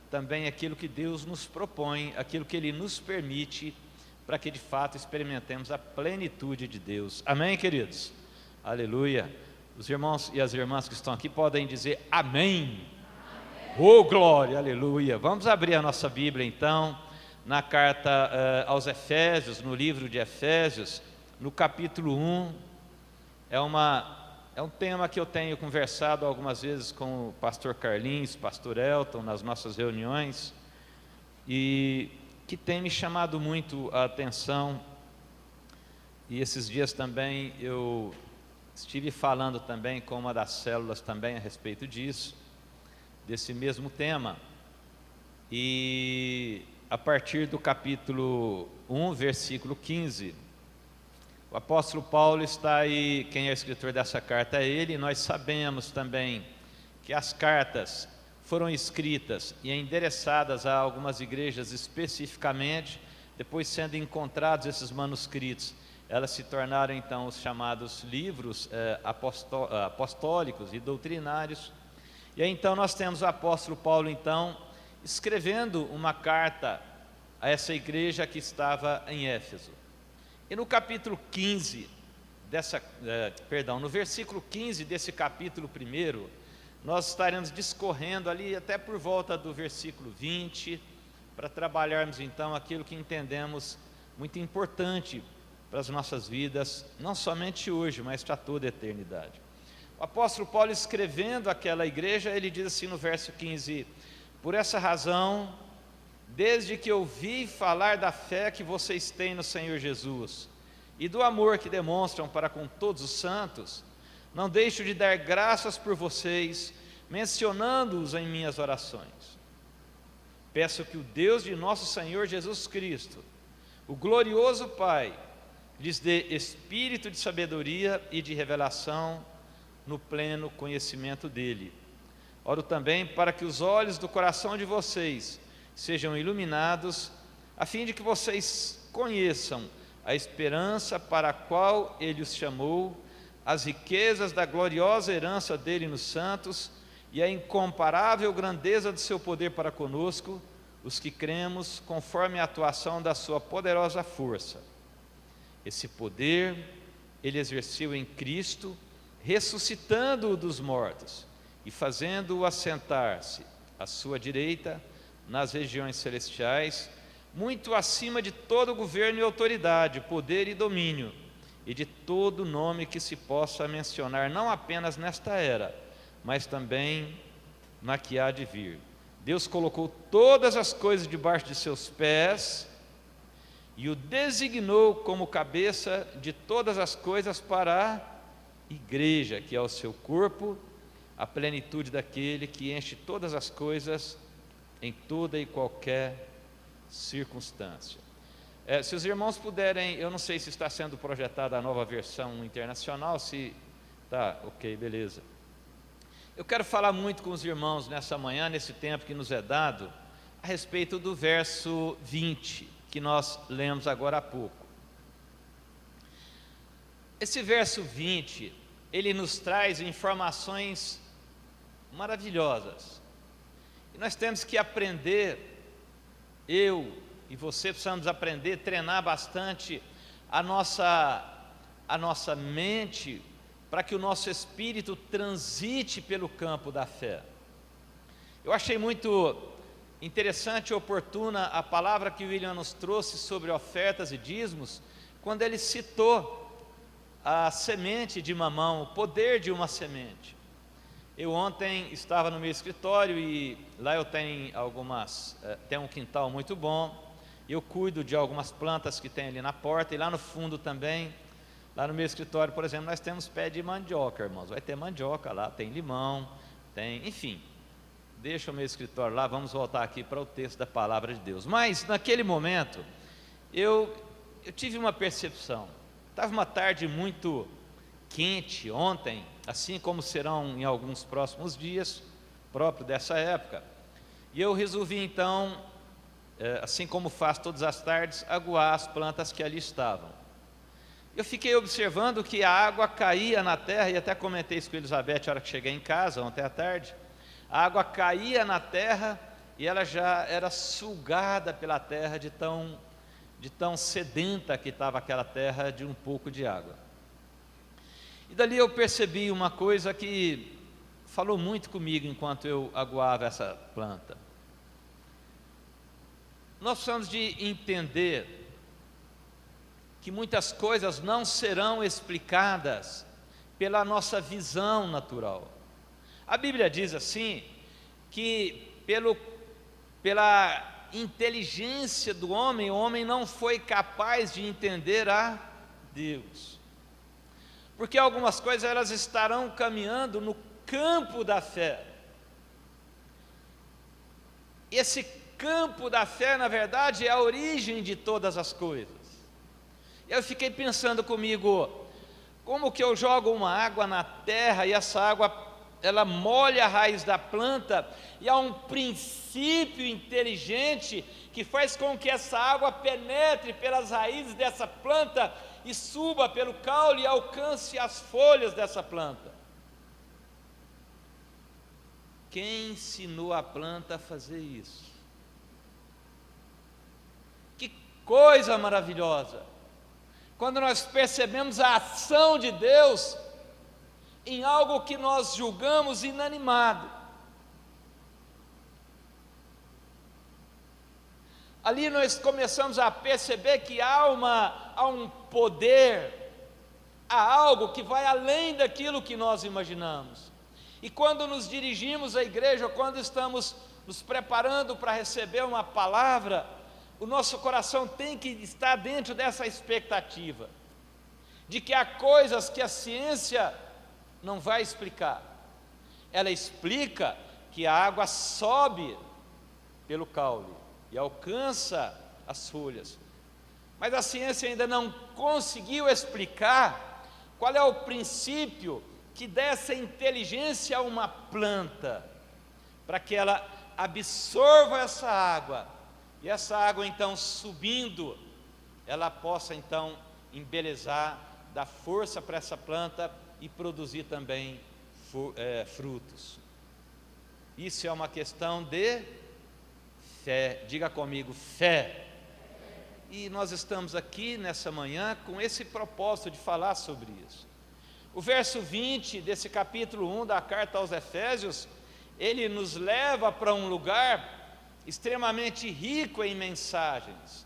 também aquilo que Deus nos propõe, aquilo que Ele nos permite, para que de fato experimentemos a plenitude de Deus. Amém, queridos? Aleluia. Os irmãos e as irmãs que estão aqui podem dizer amém. Oh, glória, aleluia. Vamos abrir a nossa Bíblia então, na carta aos Efésios, no livro de Efésios, no capítulo 1. É um tema que eu tenho conversado algumas vezes com o pastor Carlinhos, pastor Elton, nas nossas reuniões, e que tem me chamado muito a atenção. E esses dias também eu estive falando também com uma das células também a respeito disso, desse mesmo tema. E a partir do capítulo 1, versículo 15, o apóstolo Paulo está aí, quem é o escritor dessa carta é ele, e nós sabemos também que as cartas foram escritas e endereçadas a algumas igrejas especificamente. Depois, sendo encontrados esses manuscritos, elas se tornaram então os chamados livros apostólicos e doutrinários. E aí então nós temos o apóstolo Paulo então escrevendo uma carta a essa igreja que estava em Éfeso. E no capítulo 15 no versículo 15 desse capítulo 1, nós estaremos discorrendo ali até por volta do versículo 20, para trabalharmos então aquilo que entendemos muito importante para as nossas vidas, não somente hoje, mas para toda a eternidade. O apóstolo Paulo, escrevendo àquela igreja, ele diz assim no verso 15: por essa razão, desde que ouvi falar da fé que vocês têm no Senhor Jesus e do amor que demonstram para com todos os santos, não deixo de dar graças por vocês, mencionando-os em minhas orações. Peço que o Deus de nosso Senhor Jesus Cristo, o glorioso Pai, lhes dê espírito de sabedoria e de revelação no pleno conhecimento dele. Oro também para que os olhos do coração de vocês sejam iluminados, a fim de que vocês conheçam a esperança para a qual ele os chamou, as riquezas da gloriosa herança dele nos santos e a incomparável grandeza do seu poder para conosco, os que cremos, conforme a atuação da sua poderosa força. Esse poder ele exerceu em Cristo, ressuscitando-o dos mortos e fazendo-o assentar-se à sua direita nas regiões celestiais, muito acima de todo governo e autoridade, poder e domínio, e de todo nome que se possa mencionar, não apenas nesta era, mas também na que há de vir. Deus colocou todas as coisas debaixo de seus pés e o designou como cabeça de todas as coisas para a igreja, que é o seu corpo, a plenitude daquele que enche todas as coisas em toda e qualquer circunstância. Se os irmãos puderem, eu não sei se está sendo projetada a nova versão internacional, se está, ok, beleza. Eu quero falar muito com os irmãos nessa manhã, nesse tempo que nos é dado, a respeito do verso 20, que nós lemos agora há pouco. Esse verso 20, ele nos traz informações maravilhosas. E nós temos que aprender, eu e você precisamos aprender, treinar bastante a nossa mente, para que o nosso espírito transite pelo campo da fé. Eu achei muito interessante e oportuna a palavra que o William nos trouxe sobre ofertas e dízimos, quando ele citou a semente de mamão, o poder de uma semente. Eu ontem estava no meu escritório e lá eu tenho tem um quintal muito bom, eu cuido de algumas plantas que tem ali na porta, e lá no fundo também, lá no meu escritório, por exemplo, nós temos pé de mandioca, irmãos, vai ter mandioca lá, tem limão, enfim, deixa o meu escritório lá, vamos voltar aqui para o texto da palavra de Deus. Mas naquele momento, eu tive uma percepção, estava uma tarde muito quente ontem, assim como serão em alguns próximos dias, próprio dessa época, e eu resolvi então, assim como faço todas as tardes, aguar as plantas que ali estavam. Eu fiquei observando que a água caía na terra, e até comentei isso com a Elizabeth na hora que cheguei em casa, ontem à tarde. A água caía na terra e ela já era sugada pela terra de tão sedenta que estava aquela terra de um pouco de água. E dali eu percebi uma coisa que falou muito comigo enquanto eu aguava essa planta. Nós precisamos de entender que muitas coisas não serão explicadas pela nossa visão natural. A Bíblia diz assim, que pela inteligência do homem, o homem não foi capaz de entender a Deus. Porque algumas coisas elas estarão caminhando no campo da fé. Esse campo da fé, na verdade, é a origem de todas as coisas. Eu fiquei pensando comigo, como que eu jogo uma água na terra e essa água, ela molha a raiz da planta, e há um princípio inteligente que faz com que essa água penetre pelas raízes dessa planta e suba pelo caule e alcance as folhas dessa planta. Quem ensinou a planta a fazer isso? Que coisa maravilhosa! Quando nós percebemos a ação de Deus em algo que nós julgamos inanimado. Ali nós começamos a perceber que há um poder, há algo que vai além daquilo que nós imaginamos. E quando nos dirigimos à igreja, quando estamos nos preparando para receber uma palavra, o nosso coração tem que estar dentro dessa expectativa, de que há coisas que a ciência não vai explicar. Ela explica que a água sobe pelo caule e alcança as folhas, mas a ciência ainda não conseguiu explicar qual é o princípio que dá essa inteligência a uma planta, para que ela absorva essa água, e essa água então subindo, ela possa então embelezar, dar força para essa planta e produzir também frutos. Isso é uma questão de fé. Diga comigo, fé. E nós estamos aqui nessa manhã com esse propósito de falar sobre isso. O verso 20 desse capítulo 1 da carta aos Efésios, ele nos leva para um lugar extremamente rico em mensagens.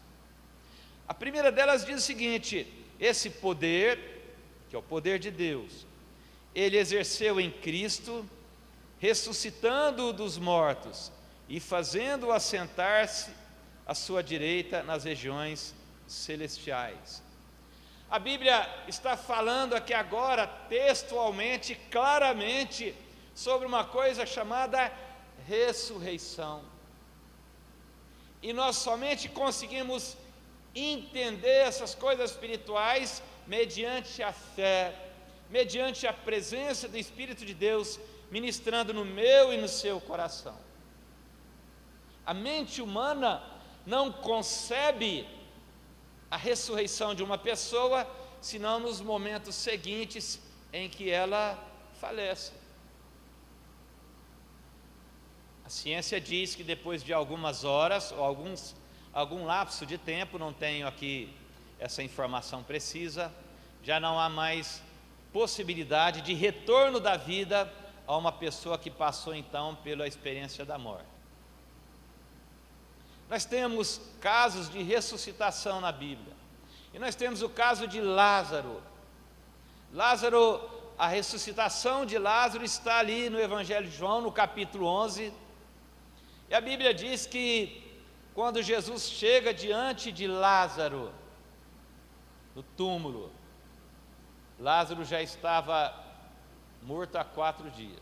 A primeira delas diz o seguinte: esse poder, que é o poder de Deus, ele exerceu em Cristo, ressuscitando-o dos mortos e fazendo-o assentar-se à sua direita nas regiões celestiais. A Bíblia está falando aqui agora, textualmente, claramente, sobre uma coisa chamada ressurreição. E nós somente conseguimos entender essas coisas espirituais mediante a fé, mediante a presença do Espírito de Deus ministrando no meu e no seu coração. A mente humana não concebe a ressurreição de uma pessoa senão nos momentos seguintes em que ela falece. A ciência diz que depois de algumas horas ou algum lapso de tempo, não tenho aqui essa informação precisa, já não há mais possibilidade de retorno da vida a uma pessoa que passou então pela experiência da morte. Nós temos casos de ressuscitação na Bíblia, e nós temos o caso de Lázaro. A ressuscitação de Lázaro está ali no Evangelho de João, no capítulo 11, e a Bíblia diz que quando Jesus chega diante de Lázaro, no túmulo, Lázaro já estava morto há 4 dias.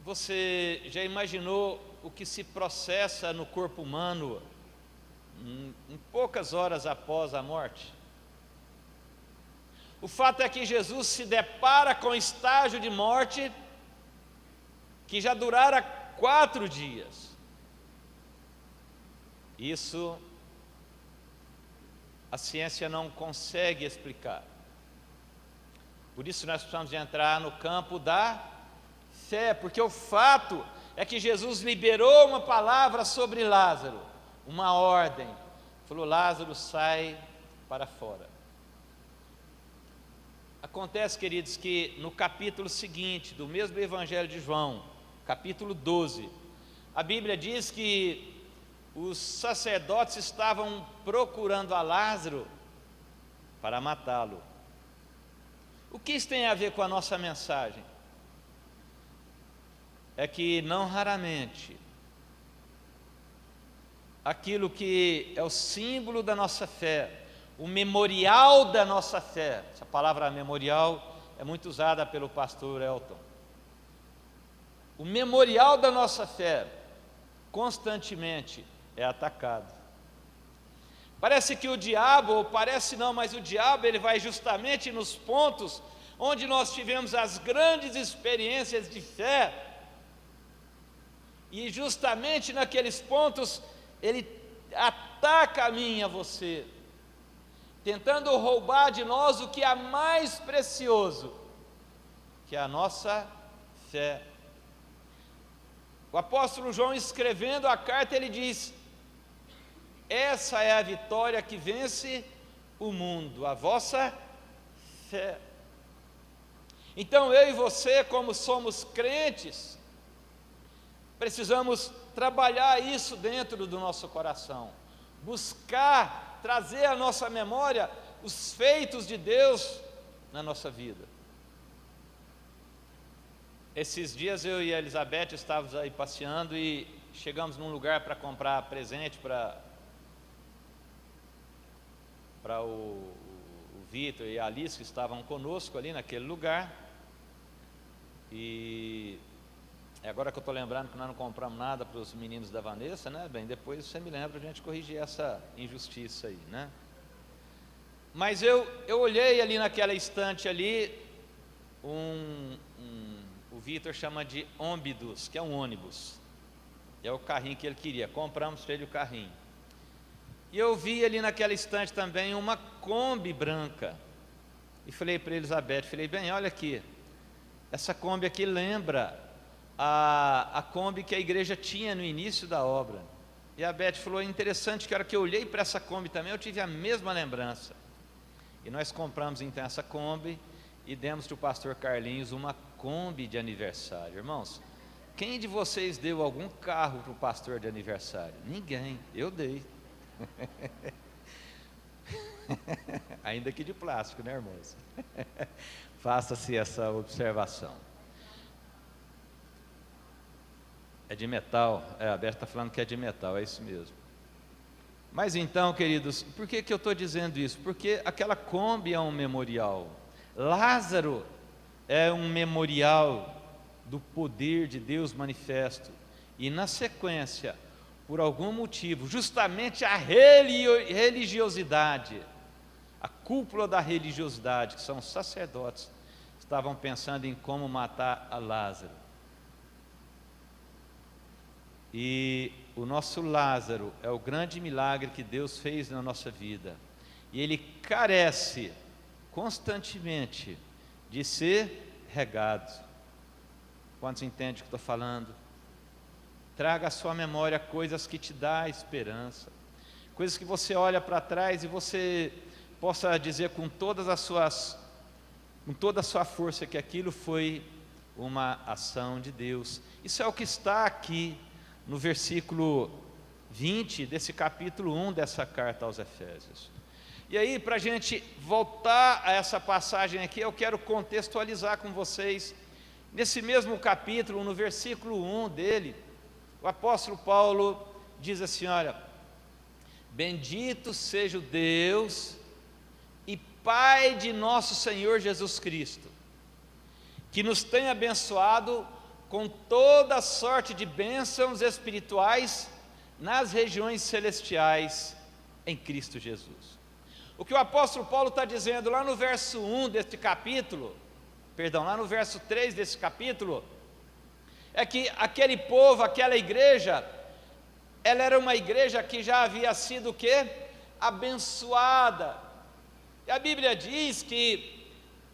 Você já imaginou o que se processa no corpo humano em poucas horas após a morte? O fato é que Jesus se depara com um estágio de morte que já durara 4 dias. Isso a ciência não consegue explicar. Por isso nós precisamos de entrar no campo da fé, porque o fato é que Jesus liberou uma palavra sobre Lázaro, uma ordem, falou: Lázaro, sai para fora. Acontece, queridos, que no capítulo seguinte do mesmo Evangelho de João, capítulo 12, a Bíblia diz que os sacerdotes estavam procurando a Lázaro para matá-lo. O que isso tem a ver com a nossa mensagem? É que não raramente aquilo que é o símbolo da nossa fé, o memorial da nossa fé, essa palavra memorial é muito usada pelo pastor Elton, o memorial da nossa fé constantemente é atacado. Parece que o diabo, ou parece não, mas o diabo ele vai justamente nos pontos onde nós tivemos as grandes experiências de fé, e justamente naqueles pontos ele ataca a mim e a você, tentando roubar de nós o que é mais precioso, que é a nossa fé. O apóstolo João, escrevendo a carta, ele diz: essa é a vitória que vence o mundo, a vossa fé. Então eu e você, como somos crentes, precisamos trabalhar isso dentro do nosso coração, buscar trazer à nossa memória os feitos de Deus na nossa vida. Esses dias eu e a Elizabeth estávamos aí passeando e chegamos num lugar para comprar presente para o Vitor e a Alice, que estavam conosco ali naquele lugar. E agora que eu estou lembrando que nós não compramos nada para os meninos da Vanessa, né? Bem, depois você me lembra a gente corrigir essa injustiça aí, né? Mas eu olhei ali naquela estante ali, o Vitor chama de ônibus, que é um ônibus, é o carrinho que ele queria, compramos para ele o carrinho. E eu vi ali naquela estante também uma Kombi branca, e falei para Elizabeth, falei: bem, olha aqui, essa Kombi aqui lembra a Kombi que a igreja tinha no início da obra. E a Beth falou: é interessante que a hora que eu olhei para essa Kombi também, eu tive a mesma lembrança. E nós compramos então essa Kombi e demos para o pastor Carlinhos uma Kombi de aniversário. Irmãos, quem de vocês deu algum carro para o pastor de aniversário? Ninguém, eu dei. Ainda que de plástico, né, irmãos? Faça-se essa observação. É de metal, a Beth está falando que é de metal, é isso mesmo. Mas então, queridos, por que eu estou dizendo isso? Porque aquela Kombi é um memorial, Lázaro é um memorial do poder de Deus manifesto, e na sequência, por algum motivo, justamente a religiosidade, a cúpula da religiosidade, que são os sacerdotes, estavam pensando em como matar a Lázaro. E o nosso Lázaro é o grande milagre que Deus fez na nossa vida, e ele carece constantemente de ser regado. Quantos entendem o que estou falando? Traga à sua memória coisas que te dão esperança, coisas que você olha para trás e você possa dizer com toda a sua força que aquilo foi uma ação de Deus. Isso é o que está aqui no versículo 20 desse capítulo 1 dessa carta aos Efésios. E aí, para a gente voltar a essa passagem aqui, eu quero contextualizar com vocês, nesse mesmo capítulo, no versículo 1 dele, o apóstolo Paulo diz assim: olha, bendito seja o Deus e Pai de nosso Senhor Jesus Cristo, que nos tem abençoado com toda sorte de bênçãos espirituais nas regiões celestiais em Cristo Jesus. O que o apóstolo Paulo está dizendo lá no verso 1 deste capítulo, lá no verso 3 desse capítulo, é que aquele povo, aquela igreja, ela era uma igreja que já havia sido o quê? Abençoada. E a Bíblia diz que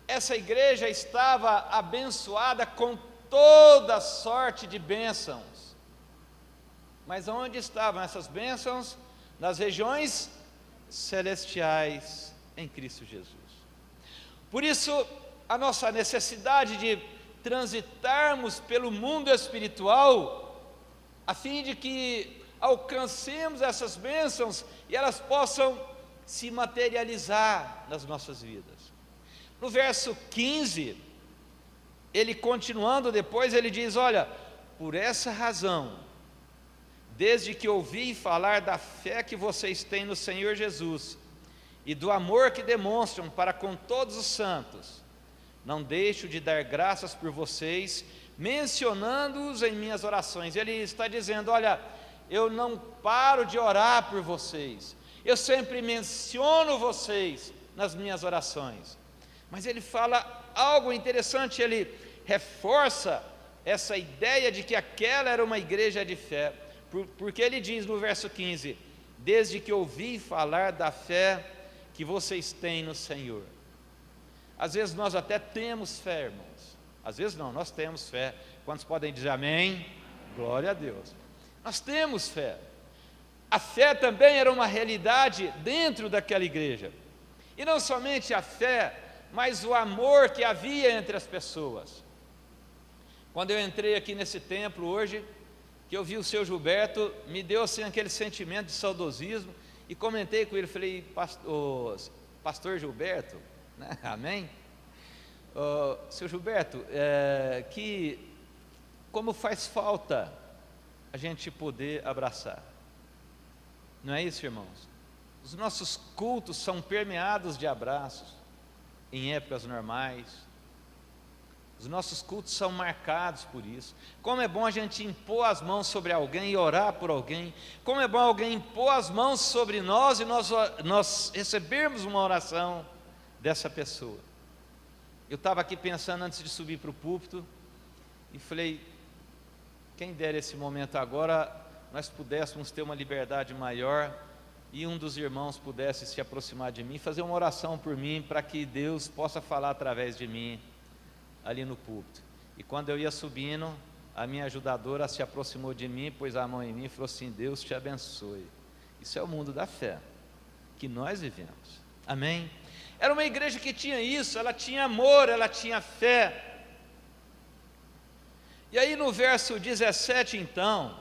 essa igreja estava abençoada com toda sorte de bênçãos. Mas onde estavam essas bênçãos? Nas regiões celestiais em Cristo Jesus. Por isso, a nossa necessidade de transitarmos pelo mundo espiritual, a fim de que alcancemos essas bênçãos e elas possam se materializar nas nossas vidas. No verso 15, ele continuando depois, ele diz: olha, por essa razão, desde que ouvi falar da fé que vocês têm no Senhor Jesus e do amor que demonstram para com todos os santos, não deixo de dar graças por vocês, mencionando-os em minhas orações. Ele está dizendo: olha, eu não paro de orar por vocês, eu sempre menciono vocês nas minhas orações. Mas ele fala algo interessante, ele reforça essa ideia de que aquela era uma igreja de fé, porque ele diz no verso 15: desde que ouvi falar da fé que vocês têm no Senhor. Às vezes nós até temos fé, irmãos, às vezes não, nós temos fé. Quantos podem dizer amém? Glória a Deus. Nós temos fé. A fé também era uma realidade dentro daquela igreja, e não somente a fé, mas o amor que havia entre as pessoas. Quando eu entrei aqui nesse templo hoje, que eu vi o seu Gilberto, me deu assim aquele sentimento de saudosismo, e comentei com ele, falei: pastor Gilberto, né? Amém? Seu Gilberto, que como faz falta a gente poder abraçar, não é isso, irmãos? Os nossos cultos são permeados de abraços em épocas normais. Os nossos cultos são marcados por isso. Como é bom a gente impor as mãos sobre alguém e orar por alguém. Como é bom alguém impor as mãos sobre nós e nós recebermos uma oração dessa pessoa. Eu estava aqui pensando antes de subir para o púlpito e falei: quem dera esse momento agora nós pudéssemos ter uma liberdade maior e um dos irmãos pudesse se aproximar de mim, fazer uma oração por mim, para que Deus possa falar através de mim ali no púlpito. E quando eu ia subindo, a minha ajudadora se aproximou de mim, pôs a mão em mim e falou assim: Deus te abençoe. Isso é o mundo da fé que nós vivemos. Amém? Era uma igreja que tinha isso, ela tinha amor, ela tinha fé. E aí no verso 17 então,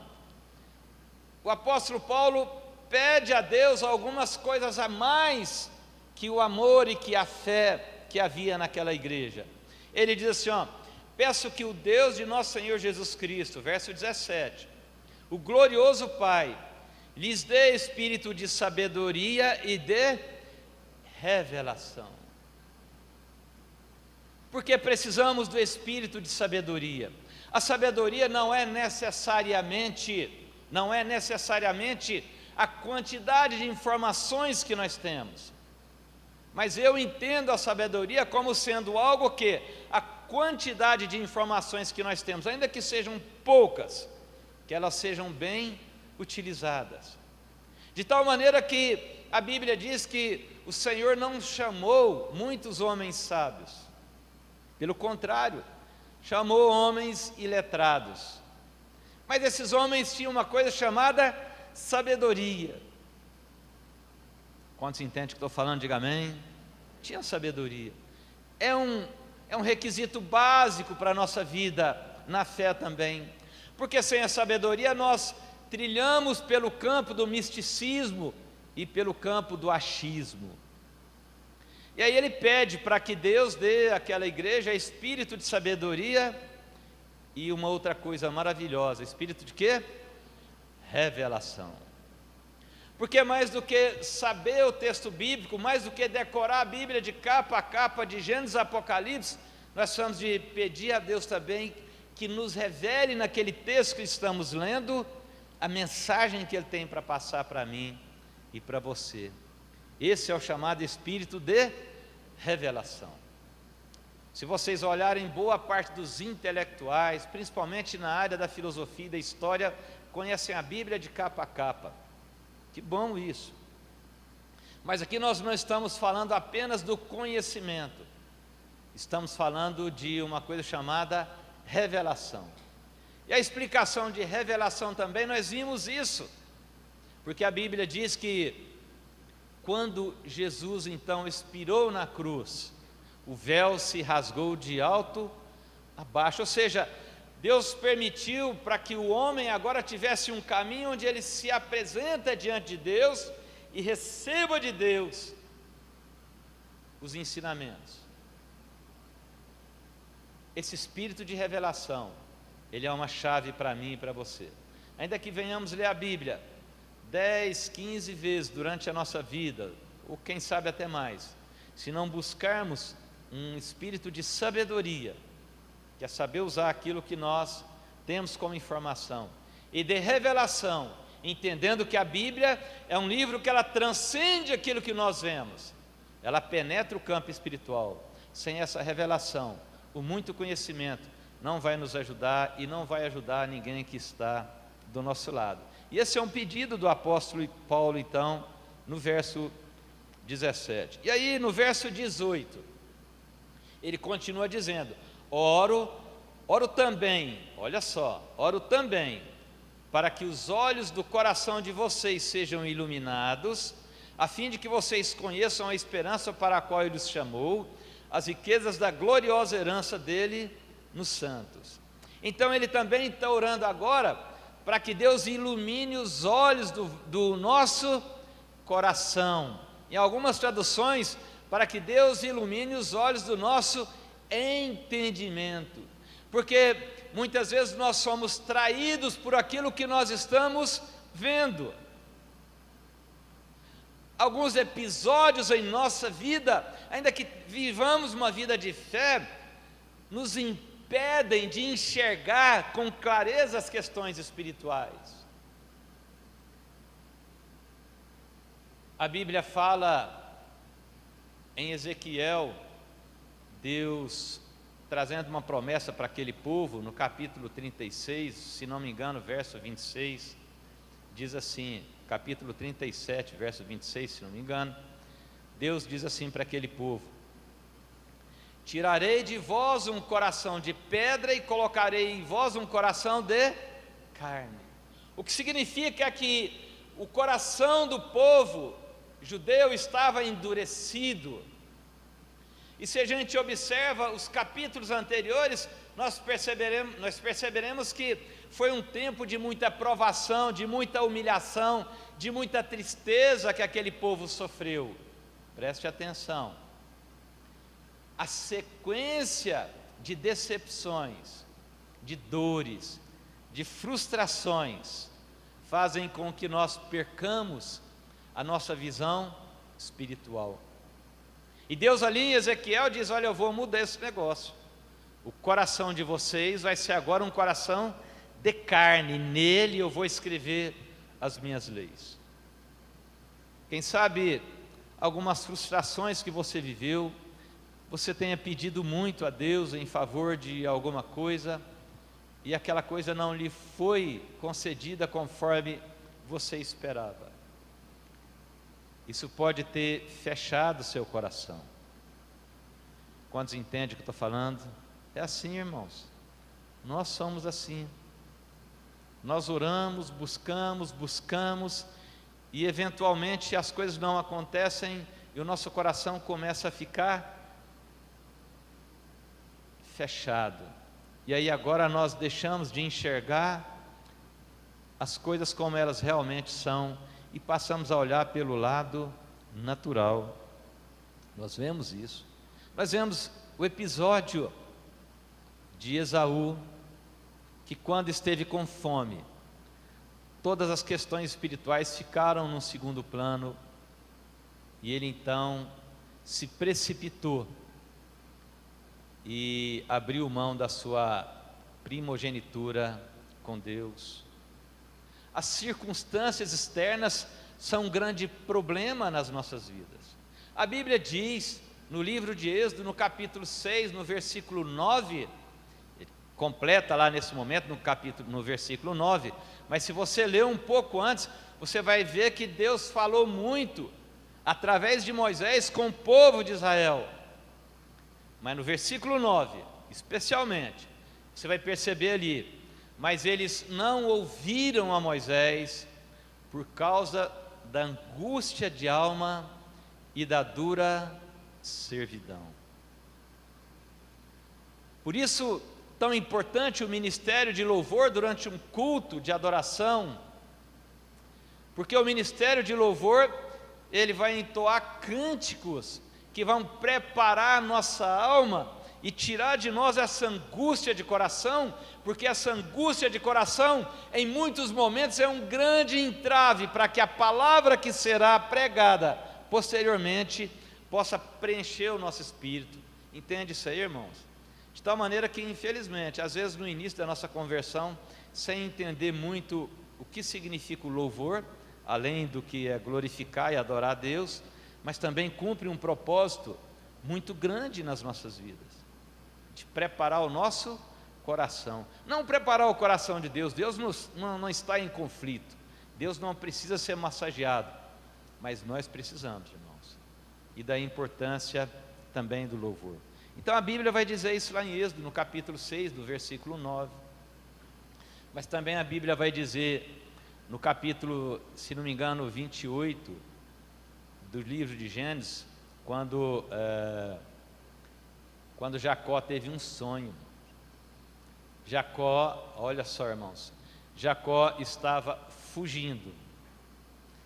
o apóstolo Paulo pede a Deus algumas coisas a mais que o amor e que a fé que havia naquela igreja. Ele diz assim: ó, peço que o Deus de nosso Senhor Jesus Cristo, verso 17, o glorioso Pai, lhes dê espírito de sabedoria e de revelação. Porque precisamos do espírito de sabedoria. A sabedoria não é necessariamente a quantidade de informações que nós temos, mas eu entendo a sabedoria como sendo algo que a quantidade de informações que nós temos, ainda que sejam poucas, que elas sejam bem utilizadas, de tal maneira que a Bíblia diz que o Senhor não chamou muitos homens sábios, pelo contrário, chamou homens iletrados. Mas esses homens tinham uma coisa chamada sabedoria. Quantos entendem o que estou falando? Diga amém. Tinha sabedoria. É um requisito básico para a nossa vida na fé também, porque sem a sabedoria nós trilhamos pelo campo do misticismo e pelo campo do achismo. E aí ele pede para que Deus dê àquela igreja espírito de sabedoria e uma outra coisa maravilhosa: espírito de quê? Revelação. Porque mais do que saber o texto bíblico, mais do que decorar a Bíblia de capa a capa, de Gênesis a Apocalipse, nós precisamos de pedir a Deus também que nos revele naquele texto que estamos lendo a mensagem que Ele tem para passar para mim e para você. Esse é o chamado espírito de revelação. Se vocês olharem, boa parte dos intelectuais, principalmente na área da filosofia e da história, conhecem a Bíblia de capa a capa. Que bom isso. Mas aqui nós não estamos falando apenas do conhecimento, estamos falando de uma coisa chamada revelação. E a explicação de revelação também, nós vimos isso, porque a Bíblia diz que quando Jesus então expirou na cruz, o véu se rasgou de alto a baixo, ou seja, Deus permitiu para que o homem agora tivesse um caminho onde ele se apresenta diante de Deus e receba de Deus os ensinamentos. Esse espírito de revelação, ele é uma chave para mim e para você. Ainda que venhamos ler a Bíblia 10, 15 vezes durante a nossa vida, ou quem sabe até mais, se não buscarmos um espírito de sabedoria, que é saber usar aquilo que nós temos como informação, e de revelação, entendendo que a Bíblia é um livro que ela transcende aquilo que nós vemos, ela penetra o campo espiritual. Sem essa revelação, o muito conhecimento não vai nos ajudar e não vai ajudar ninguém que está do nosso lado. E esse é um pedido do apóstolo Paulo, então, no verso 17. E aí, no verso 18, ele continua dizendo: oro também, olha só, oro também, para que os olhos do coração de vocês sejam iluminados, a fim de que vocês conheçam a esperança para a qual Ele os chamou, as riquezas da gloriosa herança dele nos santos. Então ele também está orando agora para que Deus ilumine os olhos do nosso coração. Em algumas traduções, para que Deus ilumine os olhos do nosso entendimento, porque muitas vezes nós somos traídos por aquilo que nós estamos vendo. Alguns episódios em nossa vida, ainda que vivamos uma vida de fé, nos impedem de enxergar com clareza as questões espirituais. A Bíblia fala em Ezequiel, Deus trazendo uma promessa para aquele povo, no capítulo 36, se não me engano, verso 26, diz assim, capítulo 37, verso 26, se não me engano, Deus diz assim para aquele povo: tirarei de vós um coração de pedra e colocarei em vós um coração de carne. O que significa que o coração do povo judeu estava endurecido. E se a gente observa os capítulos anteriores, nós perceberemos que foi um tempo de muita provação, de muita humilhação, de muita tristeza que aquele povo sofreu. Preste atenção. A sequência de decepções, de dores, de frustrações, fazem com que nós percamos a nossa visão espiritual. E Deus ali em Ezequiel diz: olha, eu vou mudar esse negócio. O coração de vocês vai ser agora um coração de carne, nele eu vou escrever as minhas leis. Quem sabe algumas frustrações que você viveu, você tenha pedido muito a Deus em favor de alguma coisa, e aquela coisa não lhe foi concedida conforme você esperava. Isso pode ter fechado o seu coração. Quantos entendem o que eu estou falando? É assim, irmãos. Nós somos assim. Nós oramos, buscamos, e eventualmente as coisas não acontecem, e o nosso coração começa a ficar fechado. E aí agora nós deixamos de enxergar as coisas como elas realmente são, e passamos a olhar pelo lado natural. Nós vemos isso. Nós vemos o episódio de Esaú, que quando esteve com fome, todas as questões espirituais ficaram num segundo plano, e ele então se precipitou e abriu mão da sua primogenitura com Deus. As circunstâncias externas são um grande problema nas nossas vidas. A Bíblia diz, no livro de Êxodo, no capítulo 6, no versículo 9, completa lá nesse momento, no versículo 9, mas se você ler um pouco antes, você vai ver que Deus falou muito, através de Moisés, com o povo de Israel. Mas no versículo 9, especialmente, Você vai perceber ali, mas eles não ouviram a Moisés por causa da angústia de alma e da dura servidão. Por isso, tão importante o ministério de louvor durante um culto de adoração, porque o ministério de louvor, ele vai entoar cânticos que vão preparar nossa alma e tirar de nós essa angústia de coração, porque essa angústia de coração, em muitos momentos, é um grande entrave para que a palavra que será pregada posteriormente possa preencher o nosso espírito. Entende isso aí, irmãos? De tal maneira que, infelizmente, às vezes no início da nossa conversão, sem entender muito o que significa o louvor, além do que é glorificar e adorar a Deus, mas também cumpre um propósito muito grande nas nossas vidas, de preparar o nosso coração. Não preparar o coração de Deus, Deus não está em conflito, Deus não precisa ser massageado, mas nós precisamos, irmãos, e da importância também do louvor. Então a Bíblia vai dizer isso lá em Êxodo, no capítulo 6, do versículo 9, mas também a Bíblia vai dizer no capítulo, se não me engano, 28 do livro de Gênesis, quando Jacó teve um sonho. Jacó, olha só, irmãos, Jacó estava fugindo,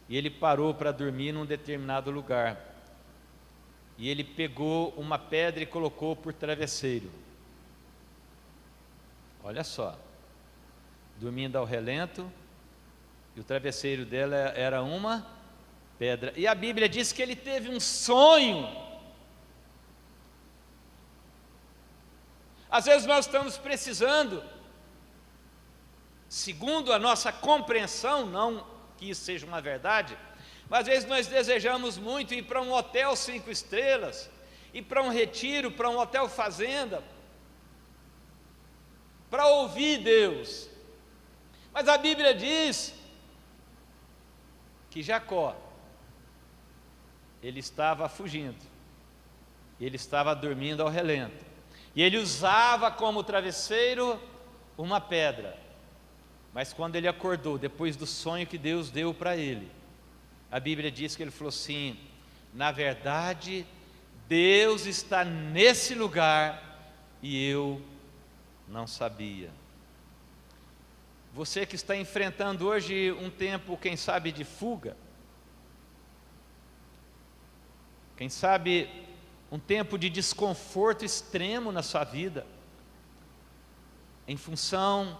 e ele parou para dormir num determinado lugar, e ele pegou uma pedra e colocou por travesseiro. Olha só, dormindo ao relento, e o travesseiro dela era uma pedra, e a Bíblia diz que ele teve um sonho. Às vezes nós estamos precisando, segundo a nossa compreensão, não que isso seja uma verdade, mas às vezes nós desejamos muito ir para um hotel 5 estrelas, ir para um retiro, para um hotel fazenda, para ouvir Deus. Mas a Bíblia diz que Jacó, ele estava fugindo, ele estava dormindo ao relento, e ele usava como travesseiro uma pedra, mas quando ele acordou, depois do sonho que Deus deu para ele, a Bíblia diz que ele falou assim: na verdade, Deus está nesse lugar e eu não sabia. Você que está enfrentando hoje um tempo, quem sabe, de fuga, quem sabe um tempo de desconforto extremo na sua vida, em função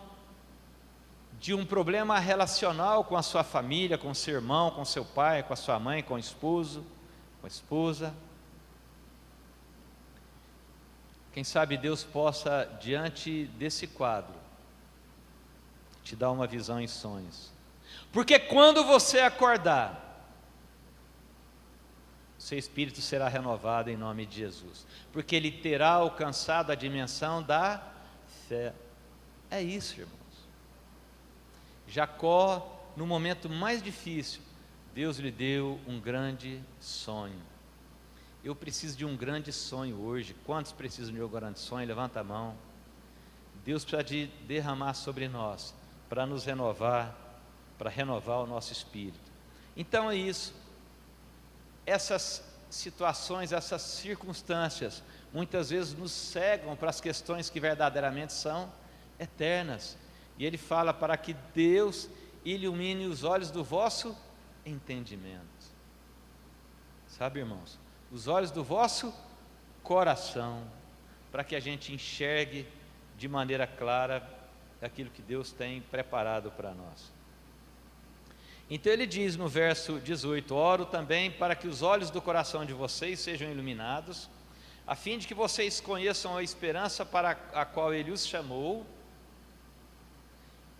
de um problema relacional com a sua família, com o seu irmão, com o seu pai, com a sua mãe, com o esposo, com a esposa. Quem sabe Deus possa, diante desse quadro, te dar uma visão em sonhos, porque quando você acordar, seu espírito será renovado em nome de Jesus, porque ele terá alcançado a dimensão da fé. É isso, irmãos. Jacó, no momento mais difícil, Deus lhe deu um grande sonho. Eu preciso de um grande sonho hoje. Quantos precisam de um grande sonho? Levanta a mão. Deus precisa de derramar sobre nós, para nos renovar, para renovar o nosso espírito. Então é isso. Essas situações, essas circunstâncias, muitas vezes nos cegam para as questões que verdadeiramente são eternas. E ele fala para que Deus ilumine os olhos do vosso entendimento. Sabe, irmãos? Os olhos do vosso coração, para que a gente enxergue de maneira clara aquilo que Deus tem preparado para nós. Então ele diz no verso 18: oro também para que os olhos do coração de vocês sejam iluminados, a fim de que vocês conheçam a esperança para a qual ele os chamou.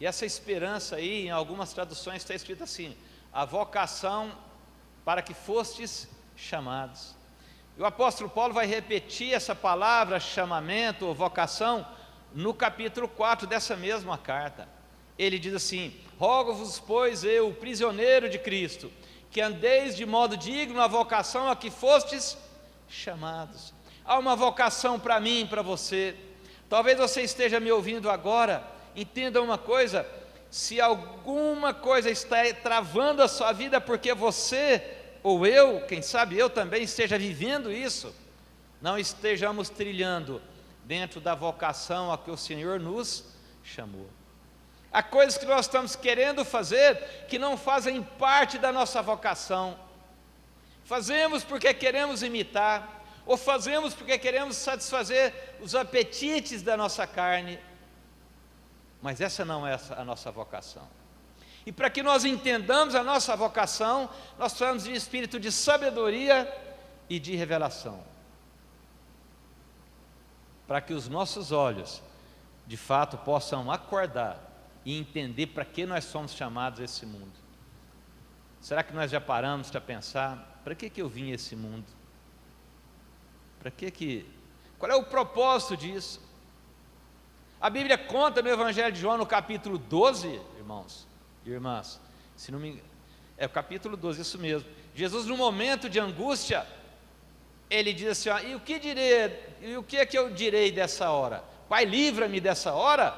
E essa esperança aí, em algumas traduções está escrito assim: a vocação para que fostes chamados. E o apóstolo Paulo vai repetir essa palavra chamamento ou vocação no capítulo 4 dessa mesma carta. Ele diz assim: rogo-vos, pois, eu, prisioneiro de Cristo, que andeis de modo digno à vocação a que fostes chamados. Há uma vocação para mim e para você, Talvez você esteja me ouvindo agora, entenda uma coisa: se alguma coisa está travando a sua vida, porque você, ou eu, quem sabe eu também, esteja vivendo isso, não estejamos trilhando dentro da vocação a que o Senhor nos chamou. Há coisas que nós estamos querendo fazer que não fazem parte da nossa vocação. Fazemos porque queremos imitar, ou fazemos porque queremos satisfazer os apetites da nossa carne, mas essa não é a nossa vocação. E para que nós entendamos a nossa vocação, nós precisamos de espírito de sabedoria e de revelação, para que os nossos olhos, de fato, possam acordar e entender para que nós somos chamados a esse mundo. Será que nós já paramos para pensar, para que eu vim a esse mundo? Qual é o propósito disso? A Bíblia conta no Evangelho de João, no capítulo 12, irmãos e irmãs, se não me engano, é o capítulo 12, isso mesmo. Jesus, no momento de angústia, ele diz assim: e o que é que eu direi dessa hora? Pai, livra-me dessa hora?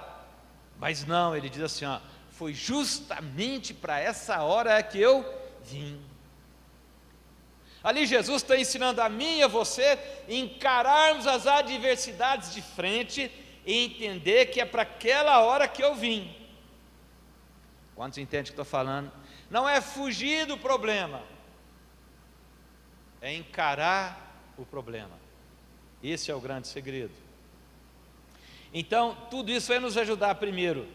Mas não, ele diz assim: foi justamente para essa hora que eu vim. Ali Jesus está ensinando a mim e a você encararmos as adversidades de frente e entender que é para aquela hora que eu vim. Quantos entendem o que estou falando? Não é fugir do problema, é encarar o problema. Esse é o grande segredo. Então, tudo isso vai nos ajudar primeiro,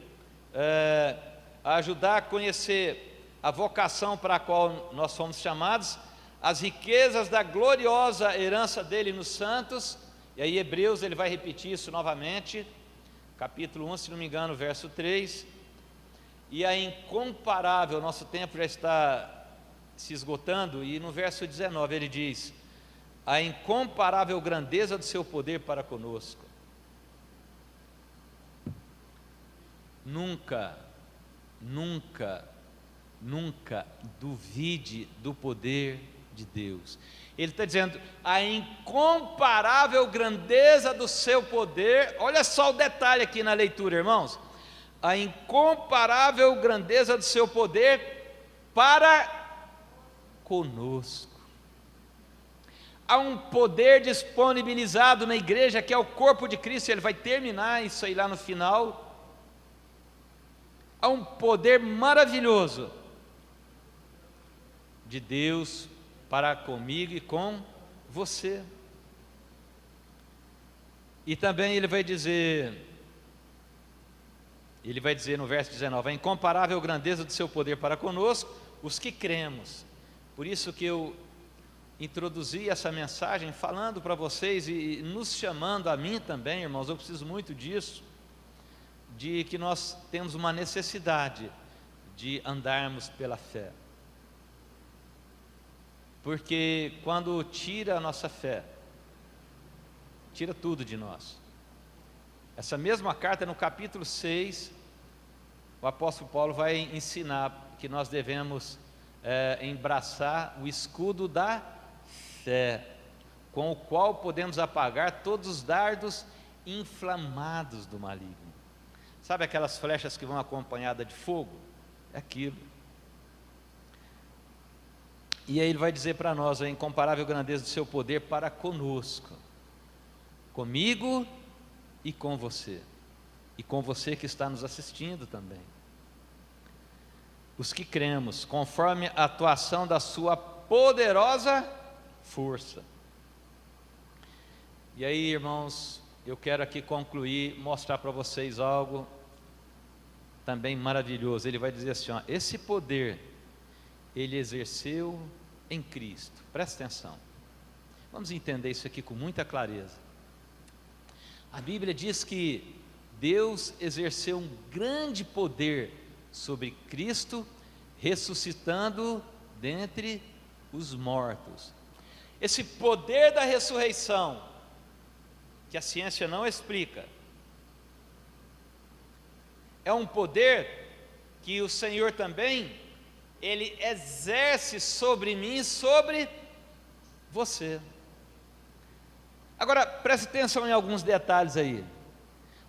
a ajudar a conhecer a vocação para a qual nós fomos chamados, as riquezas da gloriosa herança dele nos santos. E aí Hebreus, ele vai repetir isso novamente, capítulo 1, se não me engano, verso 3, e a incomparável, nosso tempo já está se esgotando, e no verso 19 ele diz: a incomparável grandeza do seu poder para conosco. Nunca duvide do poder de Deus. Ele está dizendo, a incomparável grandeza do seu poder. Olha só o detalhe aqui na leitura, irmãos: a incomparável grandeza do seu poder para conosco. Há um poder disponibilizado na igreja, que é o corpo de Cristo. Ele vai terminar isso aí lá no final. Há um poder maravilhoso de Deus para comigo e com você. E também ele vai dizer no verso 19, a incomparável grandeza do seu poder para conosco, os que cremos. Por isso que eu introduzi essa mensagem falando para vocês e nos chamando a mim também, irmãos. Eu preciso muito disso, de que nós temos uma necessidade de andarmos pela fé, porque quando tira a nossa fé, tira tudo de nós. Essa mesma carta, no capítulo 6, o apóstolo Paulo vai ensinar que nós devemos embraçar o escudo da fé, com o qual podemos apagar todos os dardos inflamados do maligno. Sabe aquelas flechas que vão acompanhadas de fogo? É aquilo. E aí ele vai dizer para nós a incomparável grandeza do seu poder para conosco, comigo e com você que está nos assistindo também. Os que cremos, conforme a atuação da sua poderosa força. E aí, irmãos, eu quero aqui concluir, mostrar para vocês algo também maravilhoso. Ele vai dizer assim, esse poder ele exerceu em Cristo. Presta atenção, vamos entender isso aqui com muita clareza. A Bíblia diz que Deus exerceu um grande poder sobre Cristo, ressuscitando dentre os mortos. Esse poder da ressurreição, que a ciência não explica, é um poder que o Senhor também, Ele exerce sobre mim e sobre você. Agora, preste atenção em alguns detalhes aí.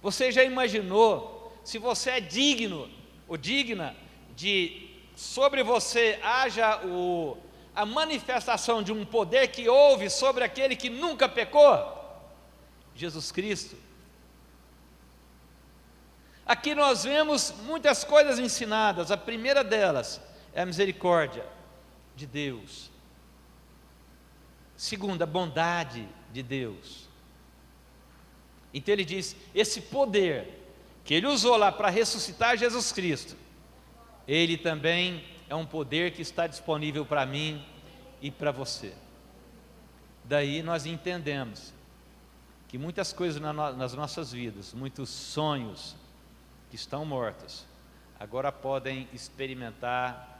Você já imaginou se você é digno ou digna de sobre você haja a manifestação de um poder que houve sobre aquele que nunca pecou? Jesus Cristo. Aqui nós vemos muitas coisas ensinadas. A primeira delas é a misericórdia de Deus. Segunda, a bondade de Deus. Então ele diz, esse poder que ele usou lá para ressuscitar Jesus Cristo, ele também é um poder que está disponível para mim e para você. Daí nós entendemos que muitas coisas nas nossas vidas, muitos sonhos que estão mortos, agora podem experimentar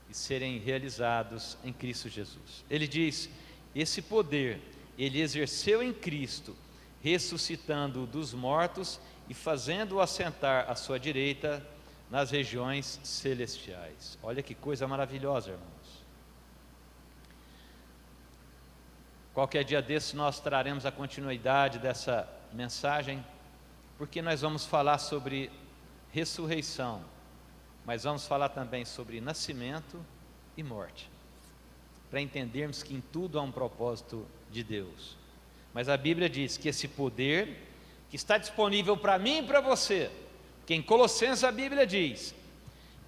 e serem realizados em Cristo Jesus. Ele diz, esse poder, ele exerceu em Cristo, ressuscitando-o dos mortos e fazendo-o assentar à sua direita nas regiões celestiais. Olha que coisa maravilhosa, irmãos. Qualquer dia desse nós traremos a continuidade dessa mensagem, porque nós vamos falar sobre ressurreição, mas vamos falar também sobre nascimento e morte, para entendermos que em tudo há um propósito de Deus. Mas a Bíblia diz que esse poder que está disponível para mim e para você, que em Colossenses a Bíblia diz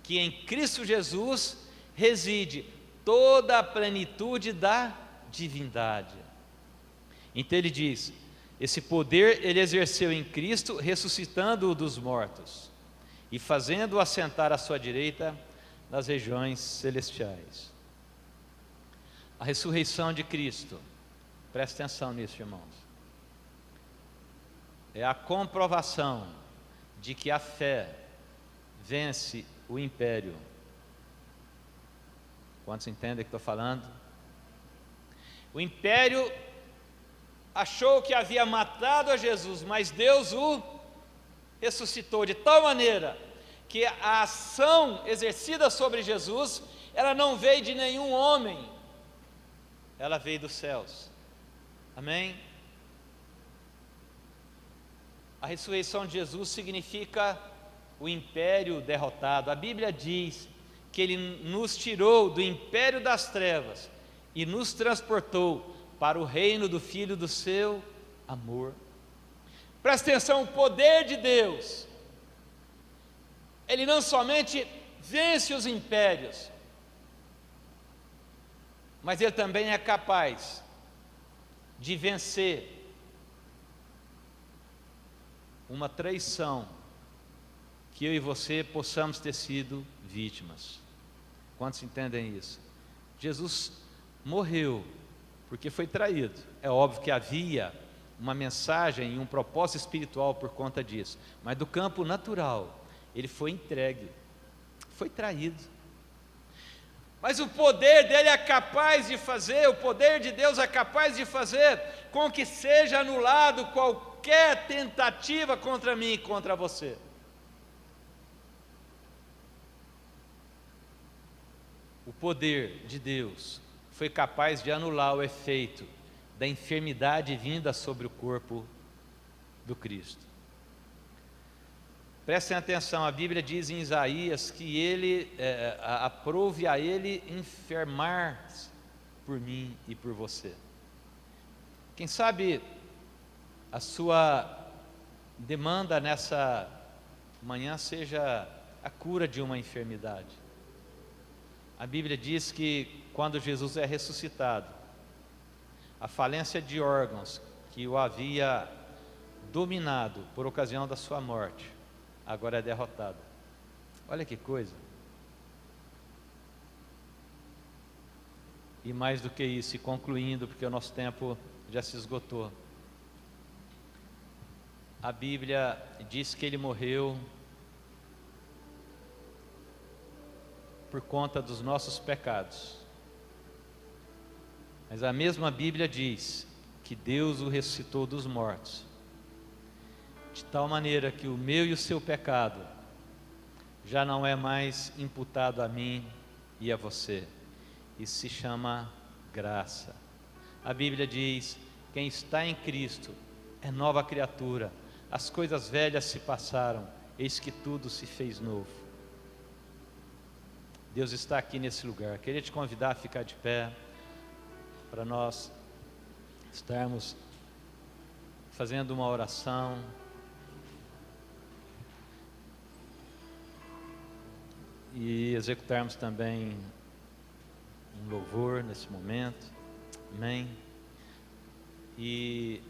que em Cristo Jesus reside toda a plenitude da divindade. Então ele diz, esse poder ele exerceu em Cristo, ressuscitando-o dos mortos e fazendo-o assentar à sua direita nas regiões celestiais. A ressurreição de Cristo, preste atenção nisso, irmãos, é a comprovação de que a fé vence o império. Quantos entendem o que estou falando? O império achou que havia matado a Jesus, mas Deus o ressuscitou de tal maneira que a ação exercida sobre Jesus, ela não veio de nenhum homem, ela veio dos céus. Amém? A ressurreição de Jesus significa o império derrotado. A Bíblia diz que Ele nos tirou do império das trevas e nos transportou para o reino do Filho do seu amor. Presta atenção, o poder de Deus, Ele não somente vence os impérios, mas Ele também é capaz de vencer uma traição que eu e você possamos ter sido vítimas. Quantos entendem isso? Jesus morreu porque foi traído. É óbvio que havia uma mensagem e um propósito espiritual por conta disso, mas do campo natural, ele foi entregue, foi traído. Mas o poder dele é capaz de fazer, o poder de Deus é capaz de fazer com que seja anulado qualquer tentativa contra mim e contra você. O poder de Deus foi capaz de anular o efeito da enfermidade vinda sobre o corpo do Cristo. Prestem atenção, a Bíblia diz em Isaías que Ele, aprove a Ele enfermar-se por mim e por você. Quem sabe a sua demanda nessa manhã seja a cura de uma enfermidade. A Bíblia diz que quando Jesus é ressuscitado, a falência de órgãos que o havia dominado por ocasião da sua morte, agora é derrotada. Olha que coisa. E mais do que isso, e concluindo, porque o nosso tempo já se esgotou, a Bíblia diz que Ele morreu por conta dos nossos pecados. Mas a mesma Bíblia diz que Deus o ressuscitou dos mortos, de tal maneira que o meu e o seu pecado já não é mais imputado a mim e a você. Isso se chama graça. A Bíblia diz: quem está em Cristo é nova criatura, as coisas velhas se passaram, eis que tudo se fez novo. Deus está aqui nesse lugar. Queria te convidar a ficar de pé, para nós estarmos fazendo uma oração. E executarmos também um louvor nesse momento. Amém. E